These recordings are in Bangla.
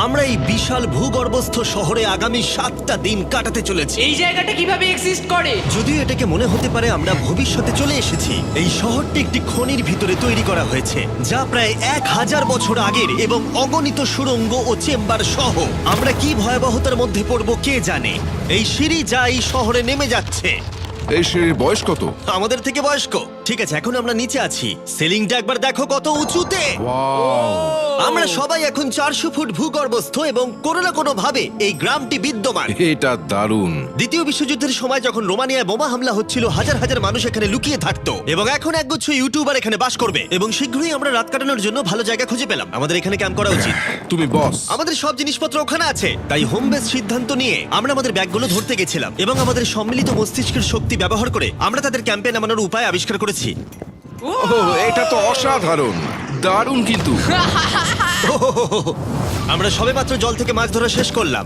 আমরা এই বিশাল ভূগর্ভস্থ শহরে আগামী 7টা দিন কাটাতে চলেছি। এই জায়গাটা কিভাবে এক্সিস্ট করে? যদিও এটাকে মনে হতে পারে আমরা ভবিষ্যতে চলে এসেছি, এই শহরটি একটি খনির ভিতরে তৈরি করা হয়েছে যা প্রায় 1000 বছর আগের এবং অগণিত সুড়ঙ্গ ও চেম্বার সহ। আমরা কি ভয়াবহতার মধ্যে পড়ব কে জানে। এই সিঁড়ি যা এই শহরে নেমে যাচ্ছে এই সিঁড়ির বয়স কত? আমাদের থেকে বয়স্ক। ঠিক আছে, এখন আমরা নিচে আছি। সিলিংটা একবার দেখো কত উঁচুতে। আমরা সবাই এখন 400 ফুট ভূগর্ভস্থ এবং কোনো না কোনো ভাবে এই গ্রামটি বিদ্যমান। এটা দারুণ। দ্বিতীয় বিশ্বযুদ্ধের সময় যখন রোমানিয়ায় বোমা হামলা হচ্ছিল, হাজার হাজার মানুষ এখানে লুকিয়ে থাকতো এবং এখন একগুচ্ছ ইউটিউবার এখানে বাস করবে। এবং শীঘ্রই আমরা রাত কাটানোর জন্য ভালো জায়গা খুঁজে পেলাম। আমাদের এখানে ক্যাম্প করা উচিত। তুমি বস। আমাদের সব জিনিসপত্র ওখানে আছে, তাই হোম বেস সিদ্ধান্ত নিয়ে আমরা আমাদের ব্যাগগুলো ধরতে গেছিলাম এবং আমাদের সম্মিলিত মস্তিষ্কের শক্তি ব্যবহার করে আমরা তাদের ক্যাম্পে নামানোর উপায় আবিষ্কার করেছি। এটা তো অসাধারণ, দারুণ। কিন্তু আমরা সবেমাত্র জল থেকে মাছ ধরা শেষ করলাম।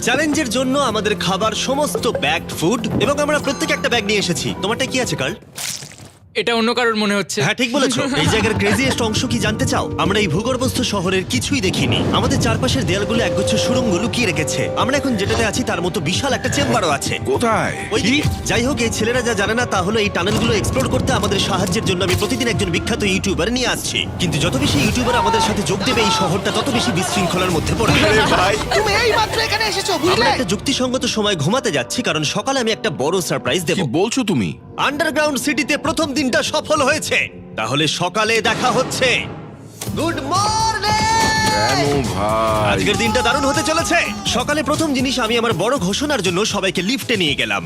চ্যালেঞ্জের জন্য আমাদের খাবার সমস্ত ব্যাগ ফুড এবং আমরা প্রত্যেকে একটা ব্যাগ নিয়ে এসেছি। তোমারটা কি আছে কার্ল? এটা অন্য কারোর মনে হচ্ছে। হ্যাঁ, ঠিক বলেছো। এই জায়গার ক্রেজিয়েস্ট অংশ কি জানতে চাও? আমরা এই ভূগর্ভস্থ শহরের কিছুই দেখিনি। আমাদের চারপাশের দেয়ালগুলো একগুচ্ছ সুড়ঙ্গ লুকিয়ে রেখেছে। আমরা এখন যেটাতে আছি তার মতো বিশাল একটা চেম্বারও আছে। কোথায়? ওইদিকে। যাই হোক, এই ছেলেরা যা জানে না তা হলো এই টানেলগুলো এক্সপ্লোর করতে আমাদের সাহায্যের জন্য আমি প্রতিদিন একজন বিখ্যাত ইউটিউবার নিয়ে আসছি। কিন্তু যত বেশি ইউটিউবার আমাদের সাথে যোগ দেবে এই শহরটা তত বেশি বিশৃঙ্খলার মধ্যে পড়বে। তুমি এই মাত্র এখানে এসেছো, আমরা বুঝলে? একটা যুক্তিসঙ্গত সময় ঘুমাতে যাচ্ছি কারণ সকালে আমি একটা বড় সারপ্রাইজ দেব। কি বলছো তুমি? আন্ডারগ্রাউন্ড সিটিতে প্রথম দিনটা সফল হয়েছে। তাহলে সকালে দেখা হচ্ছে। Good morning! কেন ভাই? আজকের দিনটা দারুণ হতে চলেছে। সকালে প্রথম জিনিস, আমি আমার বড় ঘোষণার জন্য সবাইকে লিফটে নিয়ে গেলাম।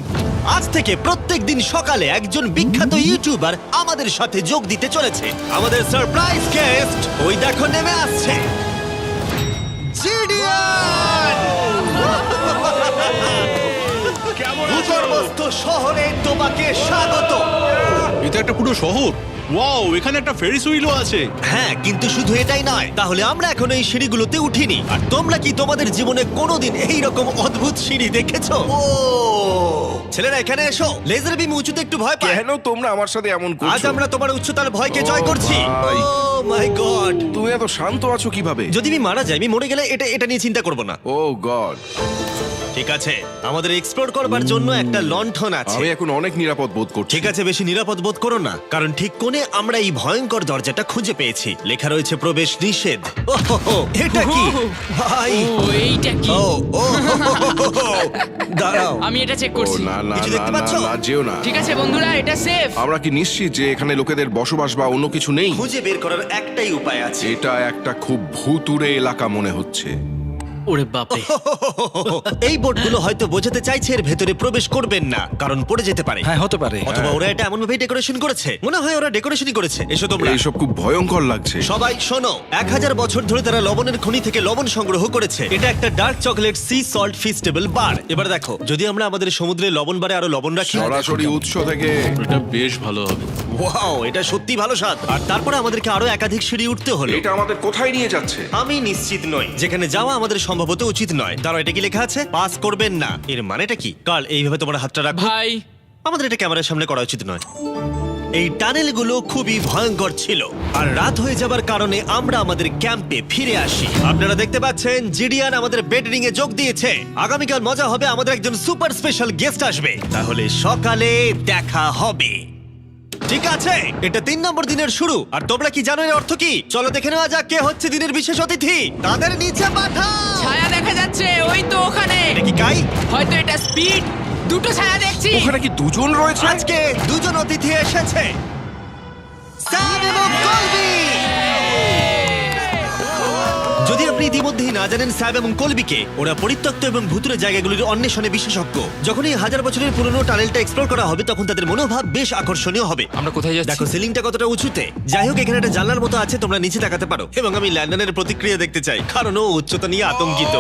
আজ থেকে প্রত্যেক দিন সকালে একজন বিখ্যাত ইউটিউবার আমাদের সাথে যোগ দিতে চলেছে। আমাদের সারপ্রাইজ গেস্ট ওই দেখো নেমে আসছে, জিডিয়ান! ভূগর্ভস্থ শহরে তোমাকে স্বাগত। এটা একটা পুরো শহর। ওয়াও, এখানে একটা ফেরিস হুইলও আছে। হ্যাঁ, কিন্তু শুধু এটাই নয়। তাহলে আমরা এখন এই সিঁড়িগুলোতে উঠিনি। আর তোমরা কি তোমাদের জীবনে কোনোদিন এই রকম অদ্ভুত সিঁড়ি দেখেছো? ও ছেলেরা, এখানে এসো। লেজার বিম উঁচুতে একটু ভয় পায়। কেন তোমরা আমার সাথে এমন আজ করছো? আমরা তোমার উচ্চতার ভয়কে জয় করছি। ভাই। ও মাই গড! তুমি এত শান্ত আছো কিভাবে? যদি আমি মারা যাই, আমি মরে গেলে এটা নিয়ে চিন্তা করব না। ও গড। ঠিক আছে, আমাদের এক্সপ্লোর করবার জন্য একটা লণ্ঠন আছে। আমি এখন অনেক নিরাপদ বোধ করছি। ঠিক আছে, বেশি নিরাপদ বোধ করো না, কারণ ঠিক কোণে আমরা এই ভয়ঙ্কর দরজাটা খুঁজে পেয়েছি। লেখা রয়েছে প্রবেশ নিষেধ। ওহো, এটা কি ভাই? ও, এইটা কি? ও ও দাঁড়াও, আমি এটা চেক ও করছি। না না কিছু না দেখতে না পাচ্ছো? না, যেও না। ঠিক আছে বন্ধুরা, এটা সেফ। আমরা কি নিশ্চিত যে এখানে লোকেদের বসবাস বা অন্য কিছু নেই? খুঁজে বের করার একটাই উপায় আছে। এটা একটা খুব ভুতুড়ে এলাকা মনে হচ্ছে। ওরে বাপরে। এই বোর্ডগুলো হয়তো বোঝাতে চাইছে এর ভেতরে প্রবেশ করবেন না, কারণ পড়ে যেতে পারে। হ্যাঁ, হতে পারে। অথবা ওরা এটা এমন ভাবে ডেকোরেশন করেছে, মনে হয় ওরা ডেকোরেশনই করেছে। এসো তোমরা। এইসব খুব ভয়ঙ্কর লাগছে। সবাই শোনো, 1000 বছর ধরে তারা লবণের খনি থেকে লবণ সংগ্রহ করেছে। এটা একটা dark chocolate sea salt Feastable bar. এবার দেখো, যদি আমরা আমাদের সমুদ্রে লবণ বারে আরো লবণ রাখি। সরাসরি উৎস থেকে। এটা বেশ ভালো হবে। ওয়াও, এটা সত্যি ভালো স্বাদ। আর তারপরে আমাদেরকে আরো একাধিক সিঁড়ি উঠতে হলো। এটা আমাদের কোথায় নিয়ে যাচ্ছে? আমি নিশ্চিত নই। যেখানে যাওয়া আমাদের সম্ভবত উচিত নয়। দাঁড়াও, এটা কি লেখা আছে? পাস করবেন না। এর মানেটা কি? কাল এইভাবে তোমার হাতটা রাখো। ভাই, আমাদের এটা ক্যামেরার সামনে করা উচিত নয়। এই টানেলগুলো খুবই ভয়ঙ্কর ছিল, আর রাত হয়ে যাবার কারণে আমরা আমাদের ক্যাম্পে ফিরে আসি। আপনারা দেখতে পাচ্ছেন জিডিয়ান আমাদের বেডরিং এ যোগ দিয়েছে। আগামীকাল মজা হবে, আমাদের একজন সুপার স্পেশাল গেস্ট আসবে। তাহলে সকালে দেখা হবে। ঠিক আছে, এটা 3 নম্বর দিনের শুরু। আর তোমরা কি জানো এর অর্থ কি? চলো দেখে নেওয়া যাক কে হচ্ছে দিনের বিশেষ অতিথি। তাদের নিচে পাঠাও। ছায়া দেখা যাচ্ছে ওই তো ওখানে। এটা কি কাই? হয়তো এটা স্পিড। দুটো ছায়া দেখছি। ওখানে কি দুজন রয়েছে? আজকে দুজন অতিথি এসেছে, স্যাম এবং কলবি। যদি আপনি ইতিমধ্যেই না জানেন স্যাম এবং কলবিকে, ওরা পরিত্যক্ত এবং ভুতুরে জায়গাগুলির অন্বেষণে বিশেষজ্ঞ। যখন এই 1000 বছরের পুরনো টানেলটা এক্সপ্লোর করা হবে, তখন তাদের মনোভাব বেশ আকর্ষণীয় হবে। আমরা কোথায় যাচ্ছি? দেখো সিলিংটা কতটা উঁচুতে। যাই হোক, এখানে একটা জানলার মতো আছে, তোমরা নিচে তাকাতে পারো। এবং আমি ল্যান্ডনের প্রতিক্রিয়া দেখতে চাই, কারণ ও উচ্চতা নিয়ে আতঙ্কিত।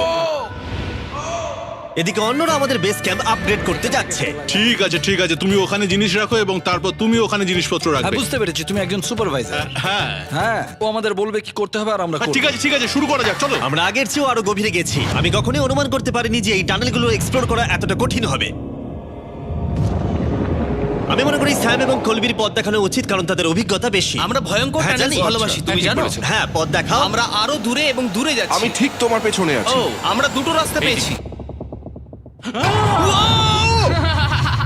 এদিকে অন্যরা আমাদের বেস ক্যাম্প আপগ্রেড করতে যাচ্ছে। ঠিক আছে ঠিক আছে, তুমি ওখানে জিনিস রাখো এবং তারপর তুমি ওখানে জিনিসপত্র হ্যাঁ, রাখবে। বুঝতে পেরেছি, তুমি একজন সুপারভাইজার। হ্যাঁ হ্যাঁ, ও আমাদের বলবে কি করতে হবে আর আমরা করব। ঠিক আছে, শুরু করা যাক, চলো। আমরা আগের চেয়েও আরো গভীরে গেছি। আমি কখনোই অনুমান করতে পারিনি যে এই টানেলগুলো এক্সপ্লোর করা এতটা কঠিন হবে। আমি মনে করি স্যাম এবং কলবির পথ দেখানো উচিত, কারণ তাদের অভিজ্ঞতা বেশি। আমরা ভয়ঙ্কর হ্যাঁ, টানেল জানি। ভালোবাসি, তুমি জানো? হ্যাঁ, পথ দেখাও। আমরা আরো দূরে এবং দূরে যাচ্ছি। আমি ঠিক তোমার পেছনে আছি। ও, আমরা দুটো রাস্তা পেয়েছি।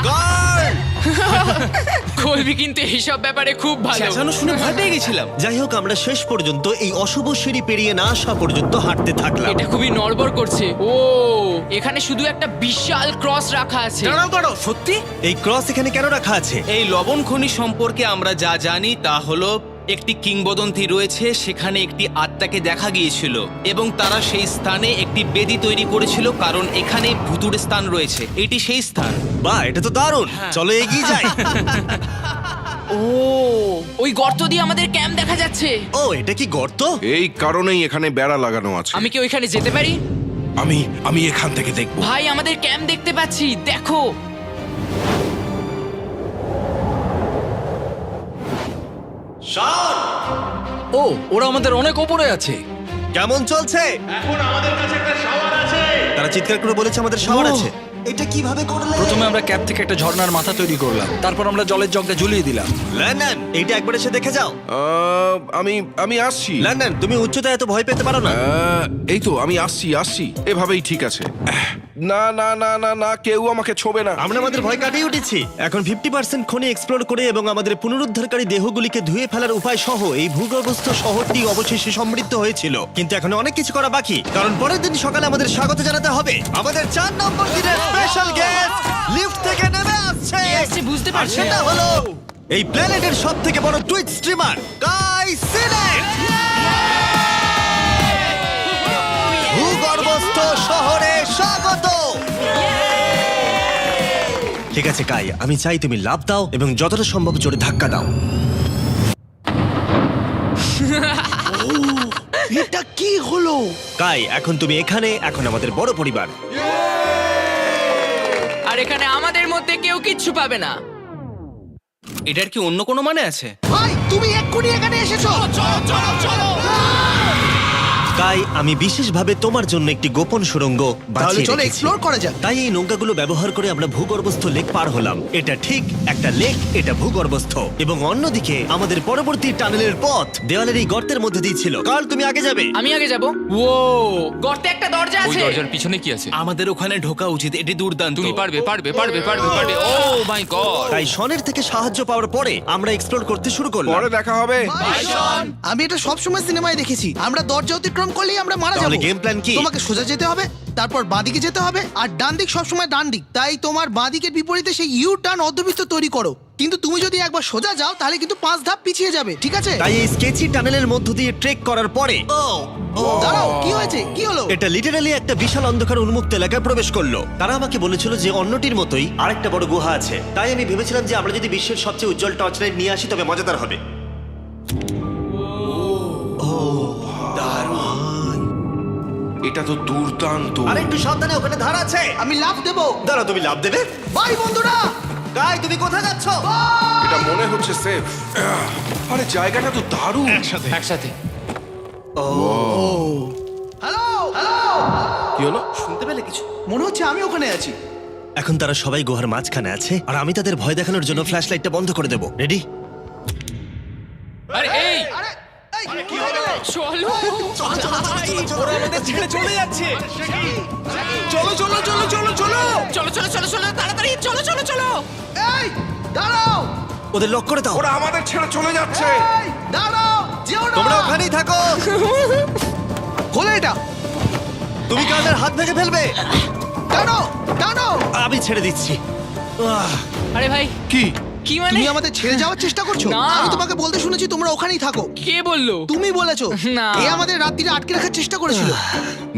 Guard! কলবি কিন্তু এইসব ব্যাপারে খুব ভালো। চেঁচানো শুনে ভয় পেয়ে গেছিলাম। যাই হোক, আমরা শেষ পর্যন্ত এই অশুভ সিঁড়ি পেরিয়ে না আসা পর্যন্ত হাঁটতে থাকলাম। এটা খুবই নড়বড় করছে। ও, এখানে শুধু একটা বিশাল ক্রস রাখা আছে। দাঁড়াও, সত্যি? এই ক্রস এখানে কেন রাখা আছে? এই লবণ খনি সম্পর্কে আমরা যা জানি তা হলো একটি কিংবদন্তি রয়েছে। সেখানে একটি আত্মাকে দেখা গিয়েছিল এবং তারা সেই স্থানে একটি বেদি তৈরি করেছিল, কারণ এখানে ভুতুড়ে স্থান রয়েছে। এটি সেই স্থান। বাহ, এটা তো দারুণ। চলো এগিয়ে যাই। ও, ওই গর্ত দিয়ে আমাদের ক্যাম্প দেখা যাচ্ছে। ও, এটা কি গর্ত? এই কারণেই এখানে বেড়া লাগানো আছে। আমি কি ওইখানে যেতে পারি? আমি এখান থেকে দেখব। ভাই, আমাদের ক্যাম্প দেখতে পাচ্ছি, দেখো। ও, ওরা আমাদের অনেক ওপরে আছে। কেমন চলছে? তারা চিৎকার করে বলেছে আমাদের শাওয়ার ও। আছে। এটা কিভাবে করলে? প্রথমে আমরা ক্যাপ থেকে একটা ঝর্ণার মাথা তৈরি করলাম, তারপর আমরা জলের জগটা ঝুলিয়ে দিলাম। লন্ডন, এইটা একবার এসে দেখে যাও। আমি আসছি। লন্ডন, তুমি উচ্চতায় এত ভয় পেতে পারো না। এই তো আমি আসছি। এভাবেই ঠিক আছে। না না না না না, কেউ আমাকে ছোবে না। আমরা আমাদের ভয় কাটিয়ে উঠেছি। এখন 50% খনি এক্সপ্লোর করে এবং আমাদের পুনরুদ্ধারকারী দেহগুলিকে ধুয়ে ফেলার উপায় সহ এই ভূগর্ভস্থ শহরটি অবশেষে সমৃদ্ধ হয়েছিল। কিন্তু এখন অনেক কিছু করা বাকি, কারণ পরের দিন সকালে আমাদের স্বাগত জানাতে হবে আমাদের 4 নম্বর দিনের স্পেশাল গেস্ট লিফট থেকে নেমে আসছে। কে আসছে বুঝতে আর পারছি সেটা না। হলো এই প্ল্যানেটের সবথেকে বড় টুইট স্ট্রিমার গাই সিলেট। ভূগর্ভস্থ শহরে স্বাগত। ঠিক আছে কাই, আমি চাই তুমি লাফ দাও এবং যতটা সম্ভব জোরে ধাক্কা দাও। এটা কি হলো? কাই, এখন তুমি এখানে, এখন আমাদের বড় পরিবার। আর এখানে আমাদের মধ্যে কেউ কিচ্ছু পাবে না। এটার কি অন্য কোনো মানে আছে? ভাই, তুমি এক্ষুনি এখানে এসেছো। কাই, আমি বিশেষভাবে তোমার জন্য একটি গোপন সুড়ঙ্গ বাছিয়ে চলো রেখেছি। এক্সপ্লোর করা যাক। তাই এই নৌকাগুলো ব্যবহার করে আমরা ভূগর্ভস্থ লেক পার হলাম। এটা ঠিক একটা লেক, এটা ভূগর্ভস্থ। এবং অন্যদিকে আমাদের পরবর্তী টানেলের পথ দেওয়ালের এই গর্তের মধ্যে দিয়ে ছিল। কাল, তুমি আগে যাবে। আমি আগে যাব। ও, গর্তে একটা দরজা ওই আছে। দরজার পিছনে কি আছে? আমাদের ওখানে ঢোকা উচিত। এটি দুর্দান্ত। তুমি পারবে। ও মাই গড! তাই শনের থেকে সাহায্য পাওয়ার পরে আমরা এক্সপ্লোর করতে শুরু করলাম। পরে দেখা হবে। আমি এটা সবসময় সিনেমায় দেখেছি। আমরা দরজা অতিক্রম করলেই আমরা মারা তাহলে যাবো। game plan কি? তোমাকে সোজা যেতে হবে, তারপর বাঁদিকে যেতে হবে, আর ডান দিক সবসময় ডান দিক। তাই তোমার বাঁদিকের বিপরীতে সেই ইউ টার্ন অর্ধবৃত্ত তৈরি করো। কিন্তু তুমি যদি একবার সোজা যাও তাহলে কিন্তু 5 ধাপ পিছিয়ে যাবে, ঠিক আছে? তাই এই স্কেচি টানেলের মধ্য দিয়ে ট্রেক করার পরে দাঁড়াও, কি হয়েছে? কি হলো? এটা লিটারালি একটা বিশাল অন্ধকার উন্মুক্ত এলাকায় প্রবেশ করলো। তারা আমাকে বলেছিল যে অন্যটির মতোই আরেকটা বড় গুহা আছে। তাই আমি ভেবেছিলাম যে আমরা যদি বিশ্বের সবচেয়ে উজ্জ্বল টর্চ লাইট নিয়ে আসি তবে মজাদার হবে। এটা তো দুর্দান্ত। আর একটু সাবধানে, ওখানে ধার আছে। আমি লাফ দেবো। দাঁড়াও, তুমি লাভ দেবে? বাই বন্ধুরা। গাই, তুমি কোথায় যাচ্ছ? এটা মনে হচ্ছে সেফ। আরে জায়গাটা তো দারুণ। একসাথে। হ্যালো হ্যালো, কি হলো? শুনতে পেলে কিছু? মনে হচ্ছে আমি ওখানে আছি। এখন তারা সবাই গুহার মাঝখানে আছে আর আমি তাদের ভয় দেখানোর জন্য ফ্ল্যাশ লাইটটা বন্ধ করে দেবো। রেডি? আরে এই আরে এই, কি হয়ে গেল? চলো। ওরা আমাদের ছেড়ে চলে যাচ্ছে। চলো চলো চলো চলো চলো। চলো চলো চলো চলো, তাড়াতাড়ি চলো চলো চলো। এই দাঁড়াও, ওদের লক করে দাও। ওরা আমাদের ছেড়ে চলে যাচ্ছে। এই দাঁড়াও, যেও না। তোমরা ওখানেই থাকো। খোলো এটা। তুমি কাদের হাত ভেঙে ফেলবে। টানো টানো। আমি ছেড়ে দিচ্ছি। আরে ভাই, কি? কি মানে? তুমি আমাদের ছেড়ে যাওয়ার চেষ্টা করছো? না। আমি তোমাকে বলতে শুনেছি তোমরা ওখানেই থাকো। কে বললো? তুমি বলেছো। না। এ আমাদের রাত্রিরে আটকে রাখার চেষ্টা করেছিল।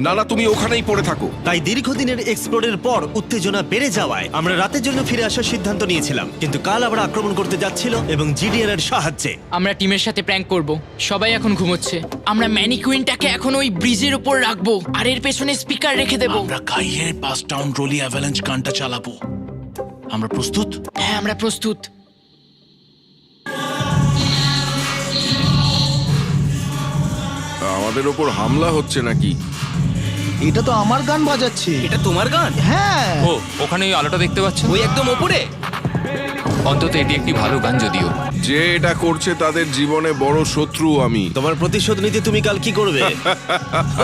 না না, তুমি ওখানেই পড়ে থাকো। তাই দীর্ঘদিনের এক্সপ্লোরের পর উত্তেজনা বেড়ে যাওয়ায় আমরা রাতের জন্য ফিরে আসার সিদ্ধান্ত নিয়েছিলাম। কিন্তু কাল আবার আক্রমণ করতে যাচ্ছিল এবং জিডিআর এর সাহায্যে। আমরা টিমের সাথে প্র্যাঙ্ক করব। সবাই এখন ঘুমোচ্ছে। আমরা ম্যানিকুইনটাকে এখন ওই ব্রিজের উপর রাখবো আর এর পেছনে স্পিকার রেখে দেব। আমরা কাইয়ের পাস টাউন রোলি অ্যাভালাঞ্চ গানটা চালাবো। আমরা প্রস্তুত? হ্যাঁ, আমরা প্রস্তুত। আমাদের ওপর হামলা হচ্ছে নাকি? এটা তো আমার গান বাজাচ্ছে। এটা তোমার গান? হ্যাঁ। ও, ওখানে ওই আলোটা দেখতে পাচ্ছ? ওই একদম ওপরে। অন্তত এটি একটি ভালো গান যদিও। যে এটা করছে তাদের জীবনে বড় শত্রু আমি। তোমার প্রতিশোধ নিতে তুমি কাল কি করবে?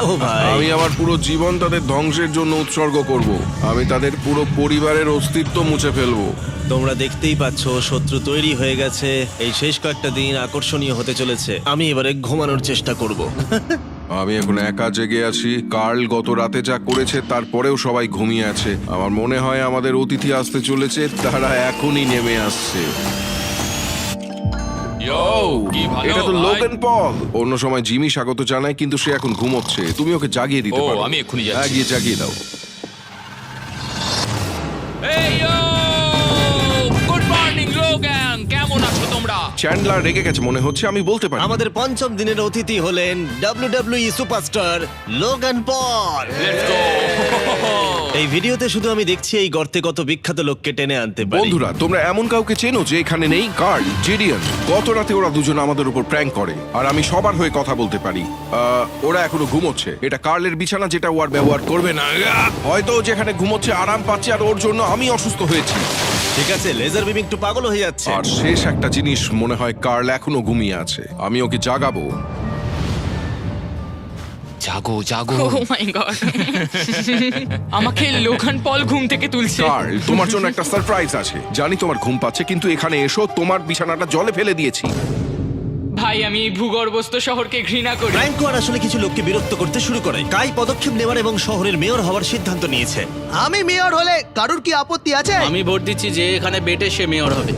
ও ভাই, আমি আমার পুরো জীবন তাদের ধ্বংসের জন্য উৎসর্গ করব। আমি তাদের পুরো পরিবারের অস্তিত্ব মুছে ফেলবো। তোমরা দেখতেই পাচ্ছ শত্রু তৈরি হয়ে গেছে। এই শেষ কয়েকটা দিন আকর্ষণীয় হতে চলেছে। আমি এবারে ঘুমানোর চেষ্টা করব। আমি এখন একা জেগে আছি। কার্ল গত রাতে যা করেছে তারপরেও সবাই ঘুমিয়ে আছে। আমার মনে হয় আমাদের অতিথি আসতে চলেছে, তারা এখনই নেমে আসছে। কি ভালো এটা তো ভাই। Logan Paul. অন্য সময় জিমি স্বাগত জানায়, কিন্তু সে এখন ঘুমোচ্ছে। তুমি ওকে জাগিয়ে দিতে ও, পারো। আমি এক্ষুনি যাচ্ছি। হ্যাঁ, গিয়ে জাগিয়ে দাও। এই গুড মর্নিং লোগান, কেমন আছো তোমরা? চ্যান্ডলার রেগে গেছে মনে হচ্ছে, আমি বলতে পারি। আমাদের পঞ্চম দিনের অতিথি হলেন WWE superstar Logan Paul. Let's go. এই ভিডিওতে শুধু আমি দেখছি এই গর্তে কত বিখ্যাত লোককে টেনে আনতে পারি। বন্ধুরা, তোমরা এমন কাউকে চেনো যে এখানে নেই? কার্ল, জিডিয়ান। গত রাতে ওরা দুজন আমাদের উপর প্র্যাঙ্ক করে, আর আমি সবার হয়ে কথা বলতে পারি। ওরা এখনো ঘুমোচ্ছে। এটা কার্লের বিছানা, যেটা ও আর ব্যবহার করবে না। হয়তো ও যেখানে ঘুমোচ্ছে আরাম পাচ্ছে, আর ওর জন্য আমি অসুস্থ হয়েছি। ঠিক আছে, লেজার বিম একটু পাগল হয়ে যাচ্ছে। আর শেষ একটা জিনিস, মনে হয় কার্ল এখনো ঘুমিয়ে আছে। আমি ওকে জাগাবো। জাগো জাগো। ও মাই গড, আমাকে লোগান পল ঘুম থেকে তুলছে। কার্ল, তোমার জন্য একটা সারপ্রাইজ আছে। জানি তোমার ঘুম পাচ্ছে, কিন্তু এখানে এসো, তোমার বিছানাটা জলে ফেলে দিয়েছি। ভাই, আমি এই ভূগর্ভস্থ শহরকে ঘৃণা করি। ফ্র্যাঙ্কো আর আসলে কিছু লোককে বিরক্ত করতে শুরু করে। কাই পদক্ষেপ নেওয়ার এবং শহরের মেয়র হওয়ার সিদ্ধান্ত নিয়েছে। আমি মেয়র হলে কারুর কি আপত্তি আছে? আমি ভোট দিচ্ছি যে এখানে বেটে সে মেয়র হবে।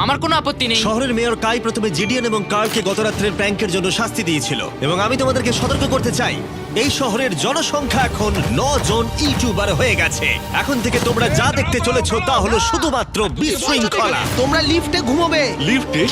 আমার কোনো আপত্তি নেই। শহরের মেয়র কাই প্রথমে জিডিয়ান এবং কার্লকে গত রাত্রের প্র্যাঙ্কের জন্য শাস্তি দিয়েছিল, এবং আমি তোমাদেরকে সতর্ক করতে চাই, এই শহরের জনসংখ্যা এখন 9 জন ইউটিউবার হয়ে গেছে। এখন থেকে তোমরা যা দেখতে চলেছো তা হলো শুধুমাত্র বিশৃঙ্খলা। তোমরা লিফটে ঘুমোবে।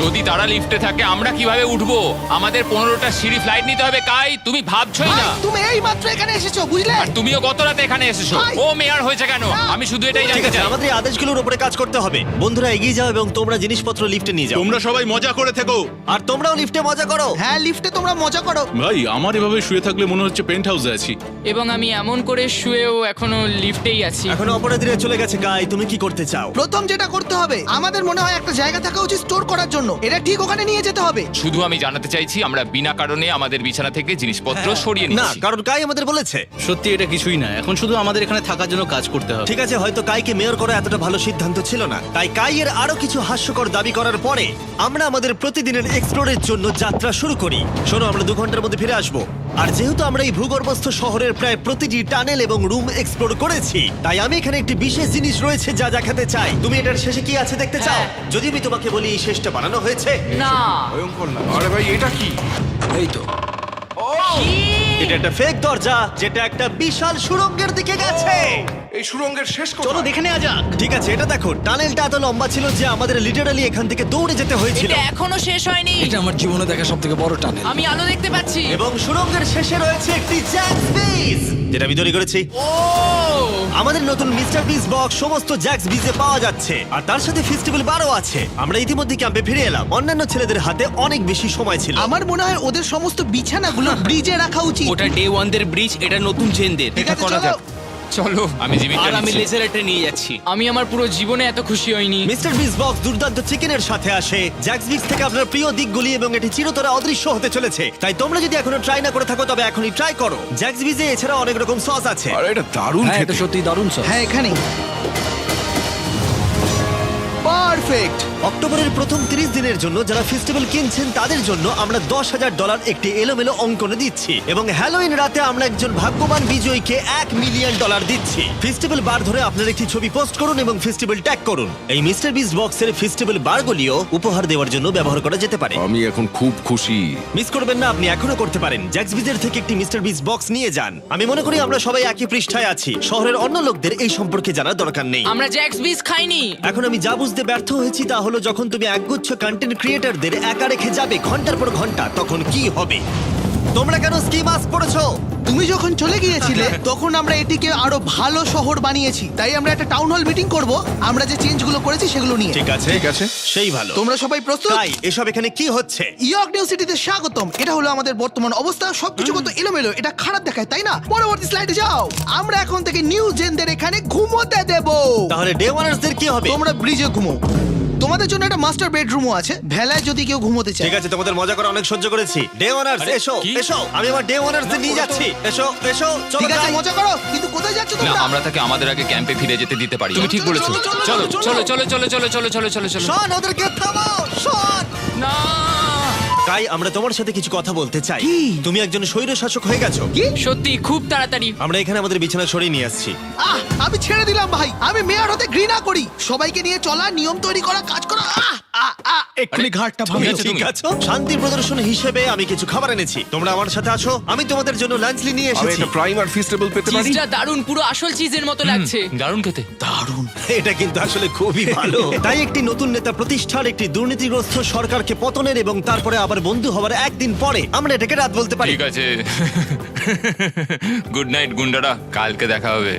যদি তারা লিফটে থাকে আমরা কিভাবে উঠবো? আমাদের 15টা সিঁড়ি ফ্লাইট নিতে হবে। কাই, তুমি ভাবছোই ভাই, না। তুমি এই মাত্র এখানে এসেছো, বুঝলে? আর তুমিও গত রাতে এখানে এসেছো। ভাই। ও মেয়র হয়েছে কেন? আমি শুধু এটাই ঠিক জানতে আছে, চাই। আমাদের এই আদেশগুলোর উপরে কাজ করতে হবে। বন্ধুরা, এগিয়ে যাও এবং তোমরা জিনিসপত্র লিফটে নিয়ে যাও। তোমরা সবাই মজা করে থেকো। আর তোমরাও লিফটে মজা করো। হ্যাঁ, লিফটে তোমরা মজা করো। ভাই, আমার এভাবে শুয়ে থাকলে মনে হচ্ছে পেন্ট হাউসে আছি। এবং আমি এমন করে শুয়েও এখনো লিফটেই আছি। এখন অপরাধীরা চলে গেছে। কাই, তুমি কি করতে চাও? প্রথম যেটা করতে হবে, আমাদের মনে হয় একটা জায়গা থাকা উচিত স্টোর করার জন্য। এটা ঠিক ওখানে নিয়ে যেতে হবে। শুধু আমি জানাতে চাইছি আমরা বিনা কারণে আমাদের বিছানা থেকে জিনিসপত্র হ্যাঁ। সরিয়ে না, নিচ্ছি। কারণ কাই আমাদের বলেছে। সত্যি এটা কিছুই না, এখন শুধু আমাদের এখানে থাকার জন্য কাজ করতে হবে। ঠিক আছে, হয়তো কাইকে মেয়র করা এতটা ভালো সিদ্ধান্ত ছিল না। তাই কাইয়ের আরো কিছু হাস্যকর দাবি করার পরে আমরা আমাদের প্রতিদিনের এক্সপ্লোরের জন্য যাত্রা শুরু করি। শোনো, আমরা 2 ঘন্টার মধ্যে ফিরে আসবো। আর যেহেতু আমরা এই ভূগর্ভস্থ শহরের প্রায় প্রতিটি টানেল এবং রুম এক্সপ্লোর করেছি, তাই আমি এখানে একটি বিশেষ জিনিস রয়েছে যা দেখাতে চাই। তুমি এটার শেষে কি আছে দেখতে চাও? হ্যাঁ। যদি আমি তোমাকে বলি এই শেষটা বানানো হয়েছে। না, ভয়ঙ্কর না? আরে ভাই, এটা কি? এই তো এটা একটা ফেক দরজা, যেটা একটা বিশাল সুড়ঙ্গের দিকে গেছে। এই সুড়ঙ্গের শেষ চলো কোথায়? দেখে নেওয়া যাক। ঠিক আছে, এটা দেখো, টানেলটা এত লম্বা ছিল যে আমাদের লিটারালি এখান থেকে দৌড়ে যেতে হয়েছিল। এটা এখনো শেষ হয়নি। এটা আমার জীবনে দেখা সবথেকে বড় টানেল। আমি আলো দেখতে পাচ্ছি। এবং সুড়ঙ্গের শেষে রয়েছে একটি জ্যাক্স বিজ, যেটা আমি তৈরি করেছি। ও, আমাদের নতুন মিস্টার বিস বক্স সমস্ত জ্যাক্স বিজে পাওয়া যাচ্ছে, আর তার সাথে ফেস্টিভ্যাল বারও আছে। আমরা ইতিমধ্যে ক্যাম্পে ফিরে এলাম। অন্যান্য ছেলেদের হাতে অনেক বেশি সময় ছিল। আমার মনে হয় ওদের সমস্ত বিছানাগুলো ব্রিজে রাখা উচিত। ওটা ডে ওয়ানদের ব্রিজ, এটা নতুন জেনদের। ঠিক আছে, চলো। চলো, আমি জিমিটা আর আমি নিচ্ছি। লেজারটা নিয়ে যাচ্ছি। আমি আমার পুরো জীবনে এত খুশি হইনি। মিস্টার বিস বক্স দুর্দান্ত চিকেনের সাথে আসে, জ্যাক্স বিজ থেকে আপনার প্রিয় দিকগুলি, এবং এটি চিরতরে অদৃশ্য হতে চলেছে। তাই তোমরা যদি এখনো ট্রাই না করে থাকো তবে এখনই ট্রাই করো। জ্যাক্স বিজে এছাড়া অনেক রকম সস আছে। আরে এটা দারুণ হ্যাঁ, এটা খেতে। সত্যি দারুণ সব। হ্যাঁ, এখানে পারফেক্ট। অক্টোবরের প্রথম 30 দিনের জন্য যারা ফেস্টিভ্যাল কিনছেন তাদের জন্য আমরা $10,000 একটি এলোমেলো অঙ্কনে দিচ্ছি, এবং হ্যালোইন রাতে আমরা একজন ভাগ্যবান বিজয়ীকে $1 মিলিয়ন দিচ্ছি। ফেস্টিভ্যাল বার ধরে আপনার একটি ছবি পোস্ট করুন এবং ফেস্টিভ্যাল ট্যাগ করুন। এই মিস্টার বিস বক্সের ফেস্টিভ্যাল বারগুলিও উপহার দেওয়ার জন্য ব্যবহার করা যেতে পারে। আমি এখন খুব খুশি। মিস করবেন না, আপনি এখনো করতে পারেন। জ্যাক্স বিজের থেকে একটি মিস্টার বিস বক্স নিয়ে যান। আমি মনে করি আমরা সবাই একই পৃষ্ঠায় আছি। শহরের অন্য লোকদের এই সম্পর্কে জানার দরকার নেই। আমরা জ্যাক্স বিজ খাইনি। এখন আমি যা বুঝতে ব্যর্থ হয়েছি তা হলো, যখন তুমি একগুচ্ছ কন্টেন্ট ক্রিয়েটরদের একা রেখে যাবে ঘন্টার পর ঘন্টা, তখন কি হবে? তোমরা কেন স্কি মাস্ক পরেছো? তুমি যখন চলে গিয়েছিলে তখন আমরা এটিকে আরো ভালো শহর বানিয়েছি। তাই আমরা একটা টাউন হল মিটিং করব, আমরা যে চেঞ্জগুলো করেছি সেগুলো নিয়ে। ঠিক আছে, ঠিক আছে। সেই ভালো। তোমরা সবাই প্রস্তুত? তাই এসব এখানে কি হচ্ছে? ইয়র্ক নিউ সিটিতে স্বাগতম। এটা হলো আমাদের বর্তমান অবস্থা। সবকিছু কত এলোমেলো, এটা খারাপ দেখায়, তাই না? পরবর্তী স্লাইডে যাও। আমরা এখন থেকে নিউ জেনদের এখানে ঘুমোতে দেব। তাহলে ডে ওয়ানার্সদের কি হবে? তোমরা ব্রিজে ঘুমো। তোমাদের জন্য একটা মাস্টার বেডরুমও আছে ভেলায় যদি কেউ ঘুমোতে চায়। ঠিক আছে, তোমাদের মজা করে অনেক সহ্য করেছি। ডে ওয়ানার্স এসো কি? এসো, আমি আমার ডে ওয়ানার্স নিয়ে যাচ্ছি। এসো এসো, চলো ঠিক আছে যাই। মজা করো, কিন্তু কোথায় যাচ্ছ না তোমরা? আমরা তাকে আমাদের আগে ক্যাম্পে ফিরে যেতে দিতে পারি। তুমি ঠিক চলো, বলেছো। চলো, চলো চলো, চলো চলো চলো চলো চলো চলো চলো চলো। শন, ওদেরকে থামাও, শন। না তাই আমরা তোমার সাথে কিছু কথা বলতে চাই। তুমি একজন স্বৈর শাসক হয়ে গেছো। সত্যি খুব তাড়াতাড়ি। আমরা এখানে আমাদের বিছানা সরিয়ে নিয়ে আসছি। আমি ছেড়ে দিলাম ভাই, আমি মেয়র হতে ঘৃণা করি। সবাইকে নিয়ে চলা, নিয়ম তৈরি করা, কাজ করা। এক্ষুনি ঘাটটা তুমি ভাঙে ঠিক আছো? শান্তি প্রদর্শন হিসেবে আমি কিছু খাবার এনেছি, তোমরা আমার সাথে আসো। আমি তোমাদের জন্য লাঞ্চ নিয়ে আমি এসেছি। একটা প্রাইম আর ফিস্টেবল পেতে পারি? চিজটা দারুণ, পুরো আসল চিজের মতো লাগছে। দারুণ খেতে। এটা কিন্তু আসলে খুবই ভালো। তাই একটি নতুন নেতা প্রতিষ্ঠার, একটি দুর্নীতিগ্রস্ত সরকারকে পতনের এবং তারপরে আবার বন্ধু হওয়ার একদিন পরে আমরা এটাকে রাত বলতে পারি। ঠিক আছে। গুড নাইট গুন্ডারা, কালকে দেখা হবে।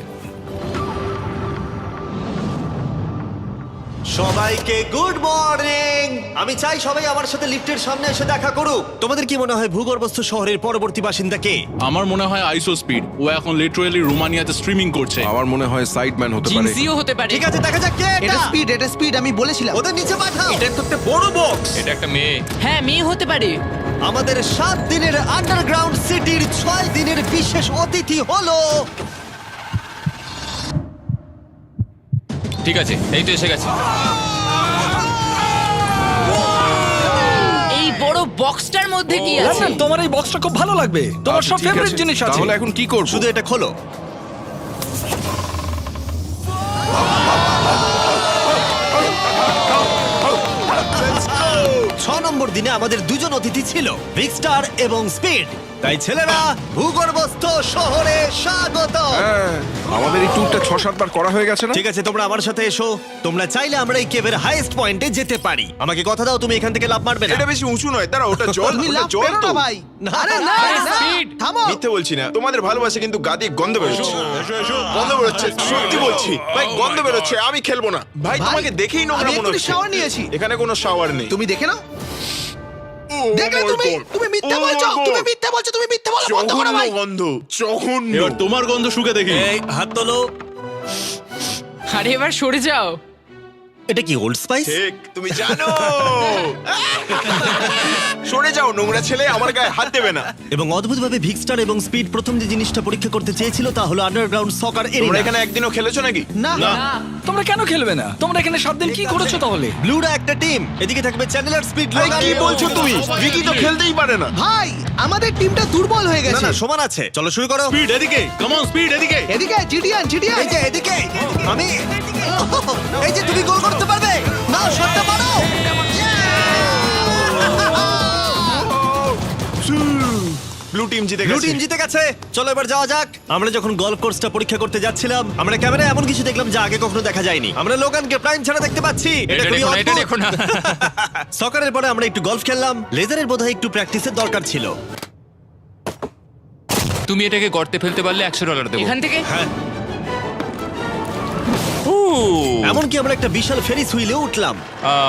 সবাইকে গুড মর্নিং। আমি চাই সবাই আমার সাথে লিফটের সামনে এসে দেখা করুক। তোমাদের কি মনে হয় ভূগর্ভস্থ শহরের পরবর্তী বাসিন্দা কে? আমার মনে হয় আইসো স্পিড, ও এখন লিটারালি রোমানিয়াতে স্ট্রিমিং করছে। আমার মনে হয় সাইডম্যান হতে পারে। জিনসিও হতে পারে। ঠিক আছে, দেখা যাক কে এটা এটা। স্পিড, এটা স্পিড, আমি বলেছিলাম। ওদের নিচে পাঠাও। এটা তো একটা বড় বক্স। এটা একটা মেয়ে। হ্যাঁ, মেয়ে হতে পারে। আমাদের 7 দিনের আন্ডারগ্রাউন্ড সিটির 6 দিনের বিশেষ অতিথি হলো ঠিক আছে, এই তো এসে গেছে। এই বড় বক্সটার মধ্যে কি আছে? লন্ডন, তোমার এই বক্সটা খুব ভালো লাগবে। তোমার আচ্ছা, সব ঠিক ফেভারিট আছে। জিনিস আছে। তাহলে এখন কি করব? শুধু এটা খোলো। ছ নম্বর দিনে আমাদের দুজন অতিথি ছিল, বিগ স্টার এবং স্পিড। তাই ছেলেরা, ভূগর্ভস্থ শহরে স্বাগত। হ্যাঁ, আমাদের এই ট্যুরটা 6-7 বার করা হয়ে গেছে না? ঠিক আছে, তোমরা আমার সাথে এসো। তোমরা চাইলে আমরা এই কেভের হাইয়েস্ট পয়েন্টে যেতে পারি। আমাকে কথা দাও, তুমি এখান থেকে লাফ মারবে না। এটা বেশি উঁচু নয়, দাঁড়া, ওটা জল, তুমি ওটা লাভ জল পেরো তো। না ভাই। না, আরে না, আরে না, speed। থামো। মিথ্যে বলছি না, তোমাদের ভালোবাসা কিন্তু গাদি গন্ধ বেরোচ্ছে। গন্ধ বেরোচ্ছে, সত্যি বলছি ভাই, গন্ধ বেরোচ্ছে। আমি খেলবো না ভাই, ভাই, তোমাকে দেখেই নোংরা আমি মনে এক্ষুনি হচ্ছে। shower নিয়েছি। এখানে কোনো শাওয়ার নেই। তুমি দেখে নাও। Oh দেখলে my তুমি, God! তুমি মিথ্যা Oh my বলছো, God! তুমি মিথ্যা বলছো, তুমি মিথ্যা বলো, বন্ধ করো জঘন্য ভাই। গন্ধ, জঘন্য। এবার তোমার গন্ধ শুকে দেখি। এই হাত তোলো। আরে এবার সরে যাও। এটা কি ওল্ড স্পাইস? ঠিক, তুমি জানো। সরে যাও নোংরা ছেলে, আমার গায়ে হাত দেবে না। এবং অদ্ভুতভাবে ভিক্সটার এবং স্পিড প্রথম যে জিনিসটা পরীক্ষা করতে চেয়েছিল তা হলো আন্ডারগ্রাউন্ড সকার তোমরা এরিয়া। এখানে একদিনও খেলেছো নাকি? না, তোমরা কেন খেলবে না? তোমরা এখানে 7 দিন কি করেছো তাহলে? ব্লুরা একটা টিম, এদিকে থাকবে চ্যানেলার, স্পিড, ভাই, লোগান। কি বলছো তুমি? ভিকি তো খেলতেই পারে না। ভাই, আমাদের টিমটা দুর্বল হয়ে না গেছে। না, সমান আছে। চলো শুরু করো। স্পিড এদিকে, কাম অন স্পিড এদিকে। এদিকে জিডিয়ান, জিডিয়ান। এই যে এদিকে, আমি এই যে তুমি গোল করতে পারবে না, শটটা মারো। ব্লু টিম জিতে ব্লু গেছে। টিম জিতে গেছে। চলো এবার যাওয়া যাক। আমরা যখন গলফ কোর্সটা পরীক্ষা করতে যাচ্ছিলাম, আমরা ক্যামেরায় এমন কিছু দেখলাম যা আগে কখনো দেখা যায়নি। আমরা লোগানকে প্রাইম ছাড়া দেখতে পাচ্ছি। এটা খুবই দেখো না, এটা অদ্ভুত। দেখো না। সকারের পরে আমরা একটু গলফ খেললাম। লেজারের বোধহয় একটু প্র্যাকটিসের দরকার ছিল। তুমি এটাকে গর্তে ফেলতে পারলে $100 দেবো। এখান থেকে এমনকি আমরা একটা বিশাল ফেরিস হুইলে উঠলাম।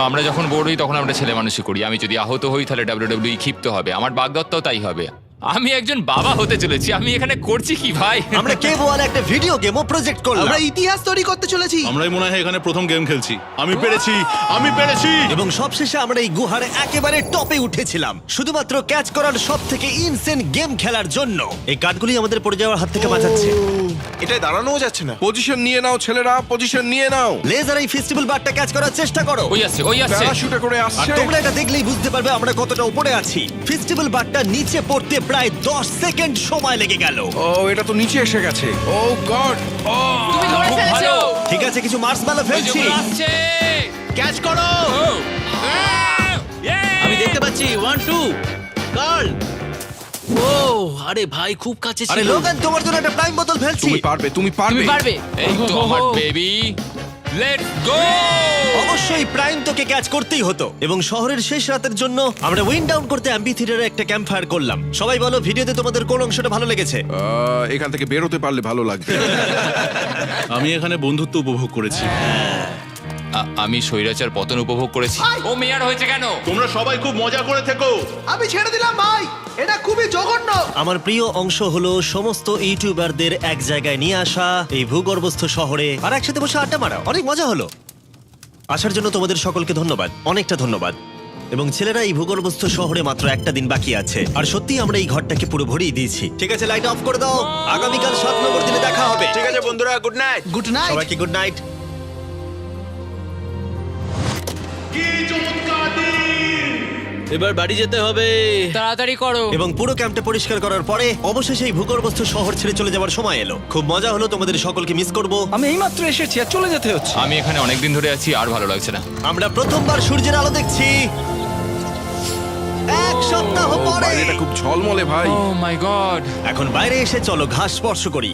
আমরা যখন বোর্ড হই তখন আমরা ছেলে মানুষই করি। আমি যদি আহত হই তাহলে WWE ক্ষিপ্ত হবে। আমার বাগদত্তাও তাই হবে। আমি একজন বাবা হতে চলেছি। আমি এখানে করছি কি ভাই? আমরা কেভ ওয়ালে একটা ভিডিও গেমও প্রজেক্ট করলাম আমরা ইতিহাস তৈরি করতে চলেছি। আমরাই মনে হয় এখানে প্রথম গেম খেলছি। আমি পেরেছি, আমি পেরেছি। এবং সবশেষে আমরা এই গুহার একেবারে টপে উঠেছিলাম শুধুমাত্র ক্যাচ করার সব থেকে ইনসেন গেম খেলার জন্য। এই কাঠগুলি আমাদের পড়ে যাওয়ার হাত থেকে বাঁচাচ্ছে। এটাই দাঁড়ানোও যাচ্ছে না। পজিশন নিয়ে নাও ছেলেরা, পজিশন নিয়ে নাও। লেজার এই ফেস্টিভ্যাল বারটা ক্যাচ করার চেষ্টা করো। ওই আসছে, ওই আসছে। প্যারাশুটে করে আর আসছে। তোমরা এটা দেখলেই বুঝতে পারবে আমরা কতটা উপরে আছি। ফেস্টিভ্যাল বারটা নিচে পড়তে প্রায় 10 সেকেন্ড সময় লেগে গেল। ও, এটা তো নিচে এসে গেছে। ও গড। তুমি ধরে খুব ফেলেছো। ভালো। ঠিক আছে, কিছু মার্শম্যালো ওই যে ফেলছি। ওরা আসছে। ক্যাচ করো। আমি দেখতে পাচ্ছি 1 2 গার্ল। ও আরে ভাই, খুব কাছে আরে ছিল। লোগান, তোমার জন্য একটা প্রাইম বোতল ফেলছি। তুমি পারবে, তুমি তুমি পারবে। পারবে। এই তো আমার বেবি। Let's go. অবশ্যই প্রাইম তোকে ক্যাচ করতেই হতো। এবং শহরের শেষ রাতের জন্য আমরা উইন্ড ডাউন করতে অ্যাম্পি থিয়েটারে একটা ক্যাম্প ফায়ার করলাম। সবাই বলো, ভিডিওতে তোমাদের কোন অংশটা ভালো লেগেছে? এখান থেকে বেরোতে পারলে ভালো লাগবে। আমি এখানে বন্ধুত্ব উপভোগ করেছি। আমি স্বৈরাচার পতন উপভোগ করেছি। ও মেয়ার হয়েছে কেন? তোমরা সবাই খুব মজা করে থেকো। আমি ছেড়ে দিলাম ভাই, এটা খুবই জঘন্য। আমার প্রিয় অংশ হলো সমস্ত ইউটিউবারদের এক জায়গায় নিয়ে আসা এই ভূগর্ভস্থ শহরে আর একসাথে বসে আড্ডা মারা। অনেক মজা হলো। আসার জন্য তোমাদের সকলকে ধন্যবাদ, অনেকটা ধন্যবাদ। এবং ছেলেরা, এই ভূগর্ভস্থ শহরে মাত্র একটা দিন বাকি আছে, আর সত্যি আমরা এই ঘরটাকে পুরো ভরিয়ে দিয়েছি। ঠিক আছে, লাইট অফ করে দাও। আগামীকাল 7 নম্বর দিনে দেখা হবে। ঠিক আছে বন্ধুরা, গুড নাইট। Good night. সবাইকে গুড নাইট। এবার বাড়ি যেতে হবে। তাড়াতাড়ি করো। এবং পুরো ক্যাম্পটা পরিষ্কার করার পরে অবশেষে এই ভূগর্ভস্থ শহর ছেড়ে চলে যাওয়ার সময় এলো। খুব মজা হলো, তোমাদের সকলকে মিস করব। আমি এইমাত্র এসেছি আর চলে যেতে হচ্ছে। আমি এখানে অনেকদিন ধরে আছি, আর ভালো লাগছে না। আমরা প্রথমবার সূর্যের আলো দেখছি 1 সপ্তাহ পরে। বাইরেটা খুব ঝলমলে ভাই। ও মাই গড। এখন বাইরে এসে চলো ঘাস স্পর্শ করি।